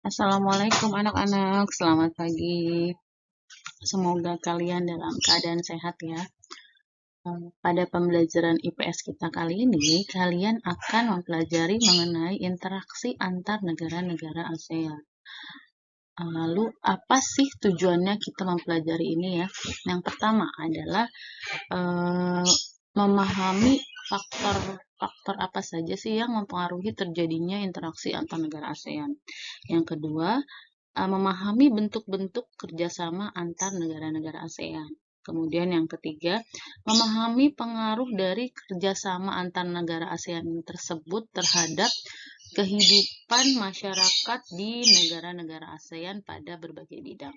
Assalamualaikum anak-anak, selamat pagi. Semoga kalian dalam keadaan sehat ya. Pada pembelajaran IPS kita kali ini, kalian akan mempelajari mengenai interaksi antar negara-negara ASEAN. Lalu apa sih tujuannya kita mempelajari ini ya? Yang pertama adalah memahami faktor apa saja sih yang mempengaruhi terjadinya interaksi antar negara ASEAN. Yang kedua, memahami bentuk-bentuk kerjasama antar negara-negara ASEAN. Kemudian yang ketiga, memahami pengaruh dari kerjasama antar negara ASEAN tersebut terhadap kehidupan masyarakat di negara-negara ASEAN pada berbagai bidang.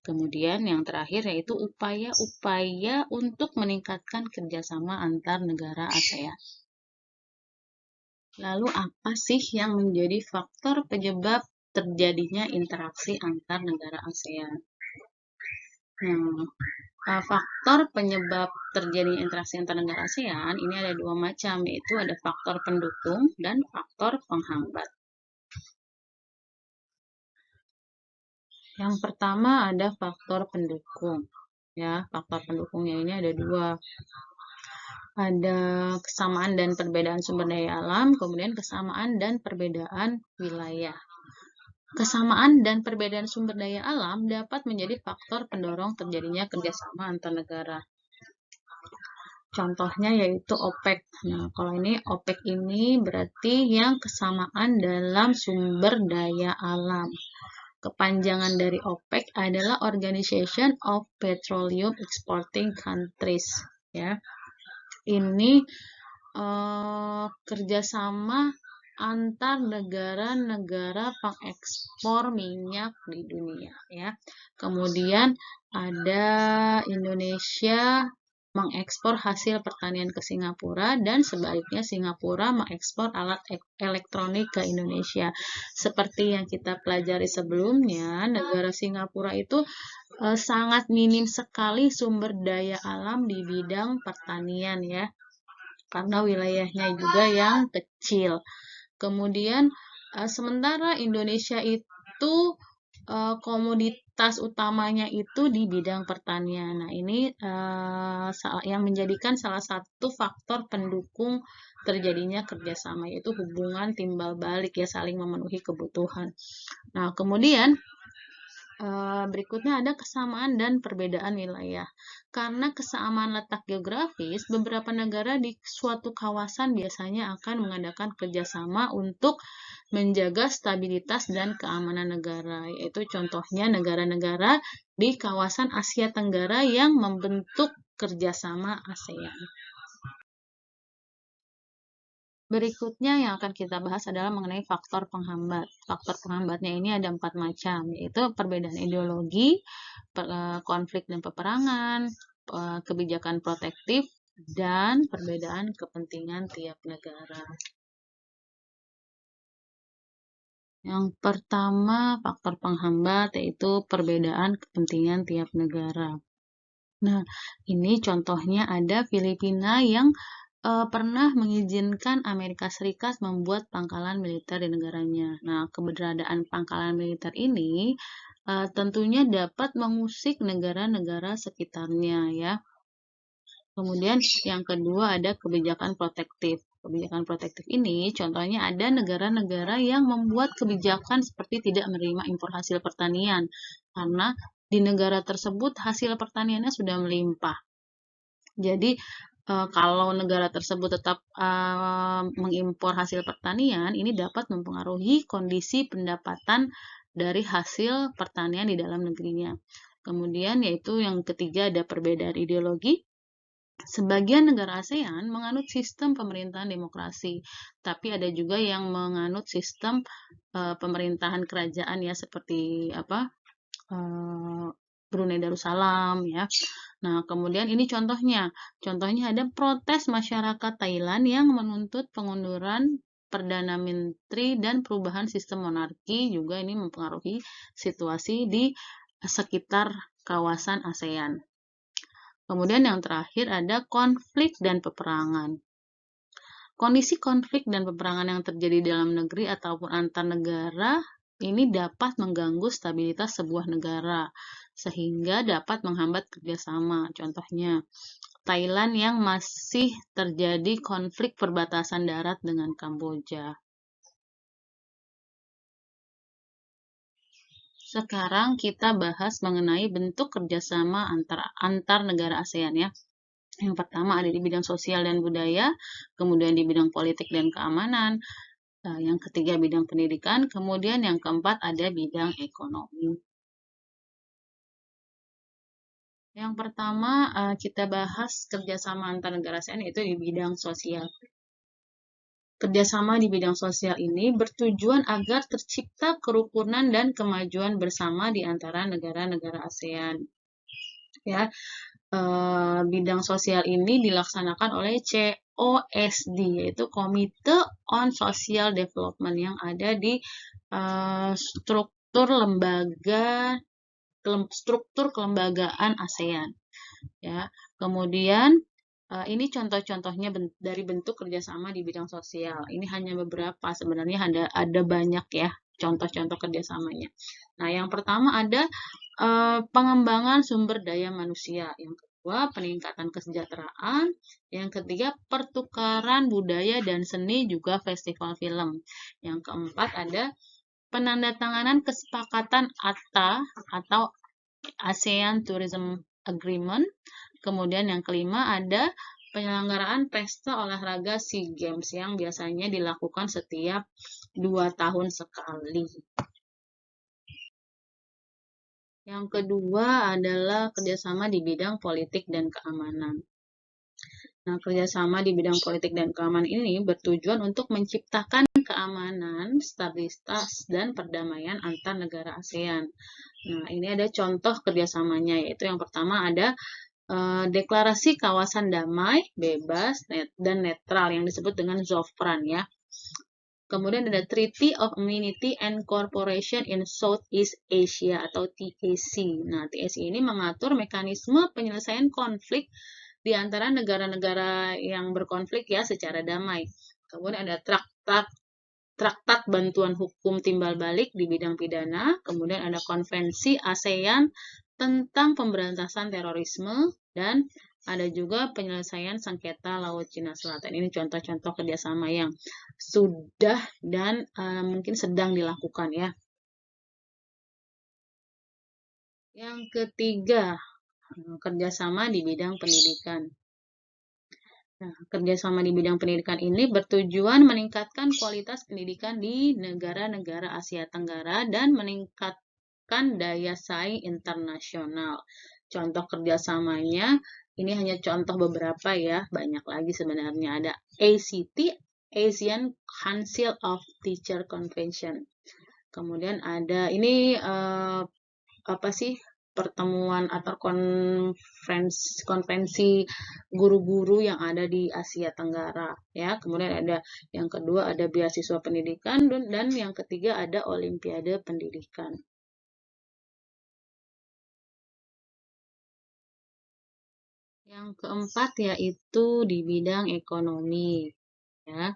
Kemudian yang terakhir yaitu upaya-upaya untuk meningkatkan kerjasama antar negara ASEAN. Lalu apa sih yang menjadi faktor penyebab terjadinya interaksi antar negara ASEAN? Faktor penyebab terjadinya interaksi antar negara ASEAN ini ada dua macam, yaitu ada faktor pendukung dan faktor penghambat. Yang pertama ada faktor pendukung. Ya, faktor pendukungnya ini ada dua. Ada kesamaan dan perbedaan sumber daya alam, kemudian kesamaan dan perbedaan wilayah. Kesamaan dan perbedaan sumber daya alam dapat menjadi faktor pendorong terjadinya kerjasama antar negara. Contohnya yaitu OPEC. Nah, kalau ini OPEC ini berarti yang kesamaan dalam sumber daya alam. Kepanjangan dari OPEC adalah Organization of Petroleum Exporting Countries. Ya, ini kerjasama antar negara-negara pengekspor minyak di dunia. Ya, kemudian ada Indonesia mengekspor hasil pertanian ke Singapura dan sebaliknya Singapura mengekspor alat elektronik ke Indonesia. Seperti yang kita pelajari sebelumnya, negara Singapura itu sangat minim sekali sumber daya alam di bidang pertanian ya, karena wilayahnya juga yang kecil. Kemudian sementara Indonesia itu komoditas utamanya itu di bidang pertanian. Nah, ini yang menjadikan salah satu faktor pendukung terjadinya kerjasama, yaitu hubungan timbal balik ya, saling memenuhi kebutuhan. Nah, kemudian berikutnya ada kesamaan dan perbedaan wilayah. Karena kesamaan letak geografis, beberapa negara di suatu kawasan biasanya akan mengadakan kerjasama untuk menjaga stabilitas dan keamanan negara, yaitu contohnya negara-negara di kawasan Asia Tenggara yang membentuk kerjasama ASEAN. Berikutnya yang akan kita bahas adalah mengenai faktor penghambat. Faktor penghambatnya ini ada 4 macam, yaitu perbedaan ideologi, konflik dan peperangan, kebijakan protektif, dan perbedaan kepentingan tiap negara. Yang pertama, faktor penghambat, yaitu perbedaan kepentingan tiap negara. Nah, ini contohnya ada Filipina yang pernah mengizinkan Amerika Serikat membuat pangkalan militer di negaranya. Nah, keberadaan pangkalan militer ini tentunya dapat mengusik negara-negara sekitarnya ya. Kemudian yang kedua ada kebijakan protektif. Kebijakan protektif ini contohnya ada negara-negara yang membuat kebijakan seperti tidak menerima impor hasil pertanian karena di negara tersebut hasil pertaniannya sudah melimpah. Jadi kalau negara tersebut tetap mengimpor hasil pertanian, ini dapat mempengaruhi kondisi pendapatan dari hasil pertanian di dalam negerinya. Kemudian yaitu yang ketiga ada perbedaan ideologi. Sebagian negara ASEAN menganut sistem pemerintahan demokrasi, tapi ada juga yang menganut sistem pemerintahan kerajaan ya, seperti Brunei Darussalam ya. Nah, kemudian ini contohnya ada protes masyarakat Thailand yang menuntut pengunduran Perdana Menteri dan perubahan sistem monarki, juga ini mempengaruhi situasi di sekitar kawasan ASEAN. Kemudian yang terakhir ada konflik dan peperangan. Kondisi konflik dan peperangan yang terjadi dalam negeri ataupun antar negara ini dapat mengganggu stabilitas sebuah negara, sehingga dapat menghambat kerjasama. Contohnya, Thailand yang masih terjadi konflik perbatasan darat dengan Kamboja. Sekarang kita bahas mengenai bentuk kerjasama antar negara ASEAN ya. Yang pertama ada di bidang sosial dan budaya, kemudian di bidang politik dan keamanan, yang ketiga bidang pendidikan, kemudian yang keempat ada bidang ekonomi. Yang pertama kita bahas kerjasama antar negara ASEAN yaitu di bidang sosial. Kerjasama di bidang sosial ini bertujuan agar tercipta kerukunan dan kemajuan bersama di antara negara-negara ASEAN. Ya, bidang sosial ini dilaksanakan oleh COSD, yaitu Committee on Social Development yang ada di struktur kelembagaan ASEAN. Ya, kemudian ini contoh-contohnya dari bentuk kerjasama di bidang sosial. Ini hanya beberapa, sebenarnya ada banyak ya contoh-contoh kerjasamanya. Nah, yang pertama ada pengembangan sumber daya manusia. Yang kedua, peningkatan kesejahteraan. Yang ketiga, pertukaran budaya dan seni juga festival film. Yang keempat ada penandatanganan kesepakatan ATA atau ASEAN Tourism Agreement. Kemudian yang kelima ada penyelenggaraan pesta olahraga SEA Games yang biasanya dilakukan setiap 2 tahun sekali. Yang kedua adalah kerjasama di bidang politik dan keamanan. Nah, kerjasama di bidang politik dan keamanan ini bertujuan untuk menciptakan keamanan, stabilitas, dan perdamaian antar negara ASEAN. Nah, ini ada contoh kerjasamanya, yaitu yang pertama ada deklarasi kawasan damai, bebas, dan netral yang disebut dengan ZOFRAN ya. Kemudian ada Treaty of Amity and Cooperation in Southeast Asia atau TAC. Nah, TAC ini mengatur mekanisme penyelesaian konflik di antara negara-negara yang berkonflik ya secara damai. Kemudian ada Traktat Bantuan Hukum Timbal Balik di bidang pidana. Kemudian ada Konvensi ASEAN tentang pemberantasan terorisme, dan ada juga penyelesaian sengketa Laut Cina Selatan. Ini contoh-contoh kerjasama yang sudah dan mungkin sedang dilakukan ya. Yang ketiga, kerjasama di bidang pendidikan. Nah, kerjasama di bidang pendidikan ini bertujuan meningkatkan kualitas pendidikan di negara-negara Asia Tenggara dan meningkatkan daya saing internasional. Contoh kerjasamanya, ini hanya contoh beberapa ya, banyak lagi sebenarnya. Ada ACT, Asian Council of Teacher Convention. Kemudian ada, ini apa sih, pertemuan atau konferensi guru-guru yang ada di Asia Tenggara ya. Kemudian ada yang kedua ada beasiswa pendidikan, dan yang ketiga ada Olimpiade Pendidikan. Yang keempat yaitu di bidang ekonomi ya.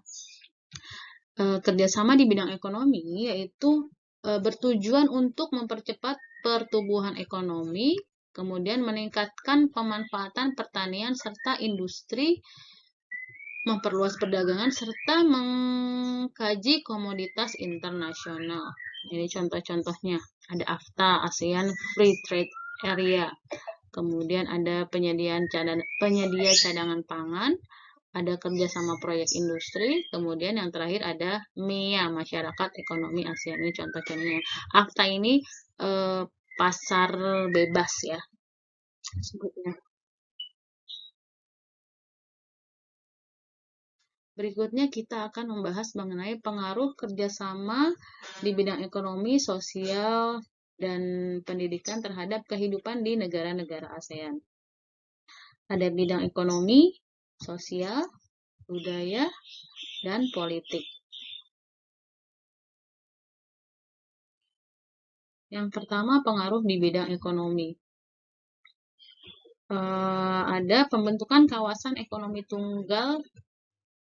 Kerjasama di bidang ekonomi yaitu bertujuan untuk mempercepat pertumbuhan ekonomi, kemudian meningkatkan pemanfaatan pertanian serta industri, memperluas perdagangan, serta mengkaji komoditas internasional. Ini contoh-contohnya. Ada AFTA, ASEAN Free Trade Area. Kemudian ada penyedia cadangan pangan, ada kerjasama proyek industri, kemudian yang terakhir ada MEA, Masyarakat Ekonomi ASEAN. Ini contoh-contohnya. AFTA ini pasar bebas ya sebutnya. Berikutnya kita akan membahas mengenai pengaruh kerjasama di bidang ekonomi, sosial, dan pendidikan terhadap kehidupan di negara-negara ASEAN. Ada bidang ekonomi, sosial, budaya, dan politik. Yang pertama, pengaruh di bidang ekonomi. Ada pembentukan kawasan ekonomi tunggal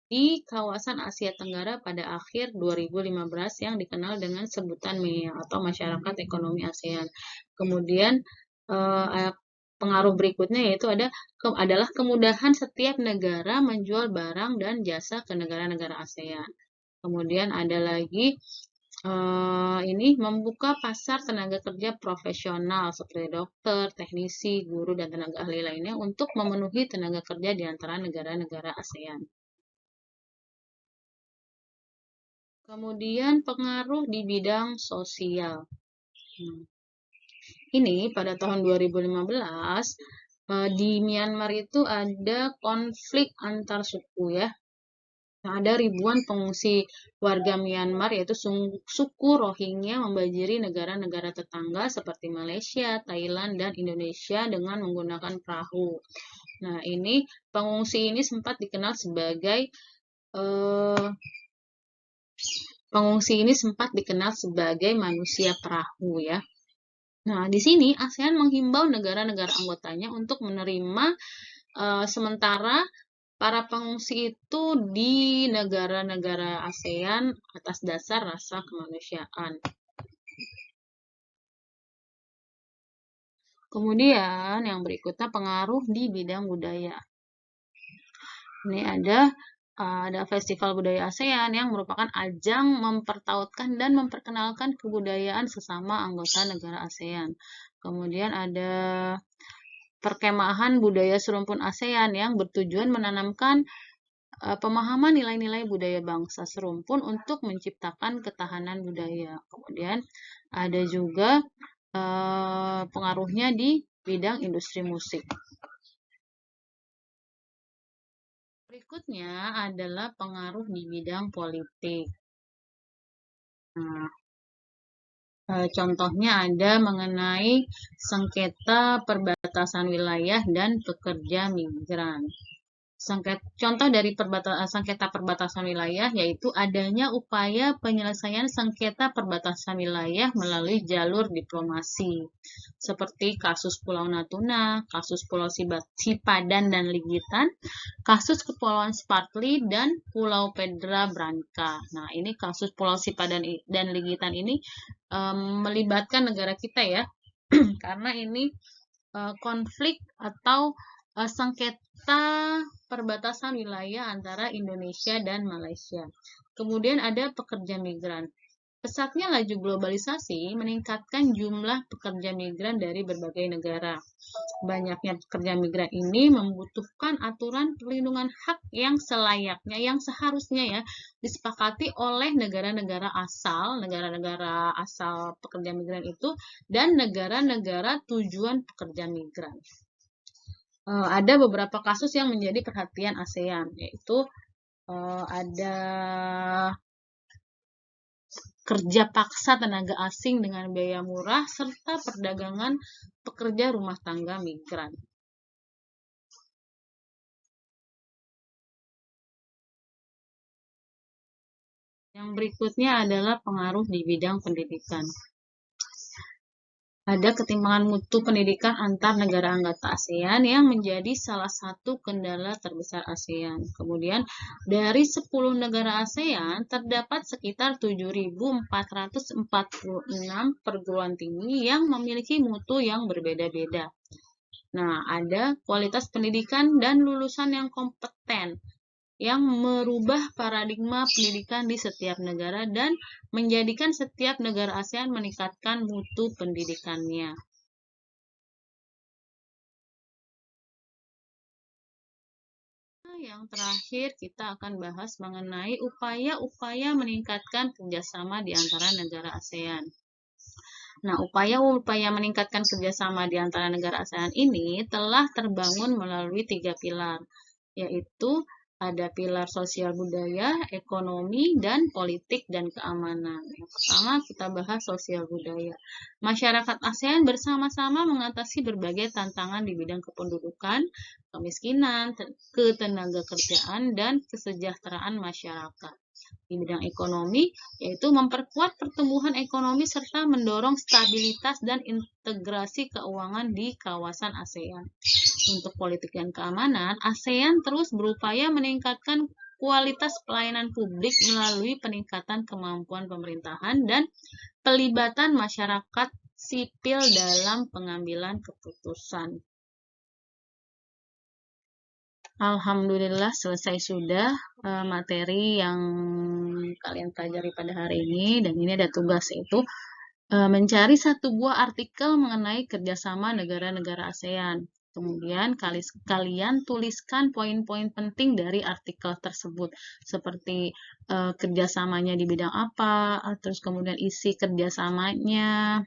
di kawasan Asia Tenggara pada akhir 2015 yang dikenal dengan sebutan MEA atau Masyarakat Ekonomi ASEAN. Kemudian pengaruh berikutnya yaitu adalah kemudahan setiap negara menjual barang dan jasa ke negara-negara ASEAN. Kemudian ada lagi ini membuka pasar tenaga kerja profesional seperti dokter, teknisi, guru, dan tenaga ahli lainnya untuk memenuhi tenaga kerja di antara negara-negara ASEAN. Kemudian pengaruh di bidang sosial. Ini pada tahun 2015 di Myanmar itu ada konflik antar suku ya. Ada ribuan pengungsi warga Myanmar yaitu suku Rohingya membanjiri negara-negara tetangga seperti Malaysia, Thailand, dan Indonesia dengan menggunakan perahu. Nah, ini pengungsi ini sempat dikenal sebagai manusia perahu ya. Nah, di sini ASEAN menghimbau negara-negara anggotanya untuk menerima sementara para pengungsi itu di negara-negara ASEAN atas dasar rasa kemanusiaan. Kemudian yang berikutnya pengaruh di bidang budaya. Ini ada Festival Budaya ASEAN yang merupakan ajang mempertautkan dan memperkenalkan kebudayaan sesama anggota negara ASEAN. Kemudian ada perkemahan budaya serumpun ASEAN yang bertujuan menanamkan pemahaman nilai-nilai budaya bangsa serumpun untuk menciptakan ketahanan budaya. Kemudian ada juga pengaruhnya di bidang industri musik. Berikutnya adalah pengaruh di bidang politik. Nah, contohnya ada mengenai sengketa perbatasan wilayah dan pekerja migran. Contoh dari sengketa perbatasan wilayah yaitu adanya upaya penyelesaian sengketa perbatasan wilayah melalui jalur diplomasi, seperti kasus Pulau Natuna, kasus Pulau Sipadan dan Ligitan, kasus Kepulauan Spratly, dan Pulau Pedra Branca. Nah, ini kasus Pulau Sipadan dan Ligitan ini melibatkan negara kita ya, karena ini konflik atau sengketa perbatasan wilayah antara Indonesia dan Malaysia. Kemudian ada pekerja migran. Pesatnya laju globalisasi meningkatkan jumlah pekerja migran dari berbagai negara. Banyaknya pekerja migran ini membutuhkan aturan perlindungan hak yang seharusnya ya disepakati oleh negara-negara asal pekerja migran itu dan negara-negara tujuan pekerja migran. Ada beberapa kasus yang menjadi perhatian ASEAN, yaitu ada kerja paksa tenaga asing dengan biaya murah, serta perdagangan pekerja rumah tangga migran. Yang berikutnya adalah pengaruh di bidang pendidikan. Ada ketimpangan mutu pendidikan antar negara anggota ASEAN yang menjadi salah satu kendala terbesar ASEAN. Kemudian, dari 10 negara ASEAN, terdapat sekitar 7.446 perguruan tinggi yang memiliki mutu yang berbeda-beda. Nah, ada kualitas pendidikan dan lulusan yang kompeten, yang merubah paradigma pendidikan di setiap negara dan menjadikan setiap negara ASEAN meningkatkan mutu pendidikannya. Yang terakhir, kita akan bahas mengenai upaya-upaya meningkatkan kerjasama di antara negara ASEAN. Nah, upaya-upaya meningkatkan kerjasama di antara negara ASEAN ini telah terbangun melalui 3 pilar, yaitu ada pilar sosial budaya, ekonomi, dan politik dan keamanan. Yang pertama kita bahas sosial budaya. Masyarakat ASEAN bersama-sama mengatasi berbagai tantangan di bidang kependudukan, kemiskinan, ketenaga kerjaan, dan kesejahteraan masyarakat. Di bidang ekonomi, yaitu memperkuat pertumbuhan ekonomi serta mendorong stabilitas dan integrasi keuangan di kawasan ASEAN. Untuk politik dan keamanan, ASEAN terus berupaya meningkatkan kualitas pelayanan publik melalui peningkatan kemampuan pemerintahan dan pelibatan masyarakat sipil dalam pengambilan keputusan. Alhamdulillah selesai sudah materi yang kalian pelajari pada hari ini, dan ini ada tugas, yaitu mencari satu buah artikel mengenai kerjasama negara-negara ASEAN. Kemudian kalian tuliskan poin-poin penting dari artikel tersebut, seperti kerjasamanya di bidang apa, terus kemudian isi kerjasamanya,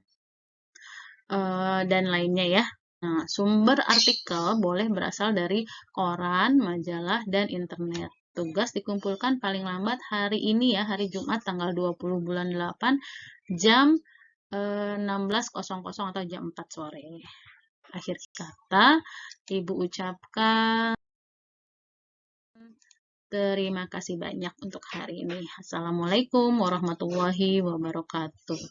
dan lainnya ya. Nah, sumber artikel boleh berasal dari koran, majalah, dan internet. Tugas dikumpulkan paling lambat hari ini ya, hari Jumat tanggal 20 bulan 8 jam 16.00 atau jam 4 sore. Akhir kata, Ibu ucapkan terima kasih banyak untuk hari ini. Assalamualaikum warahmatullahi wabarakatuh.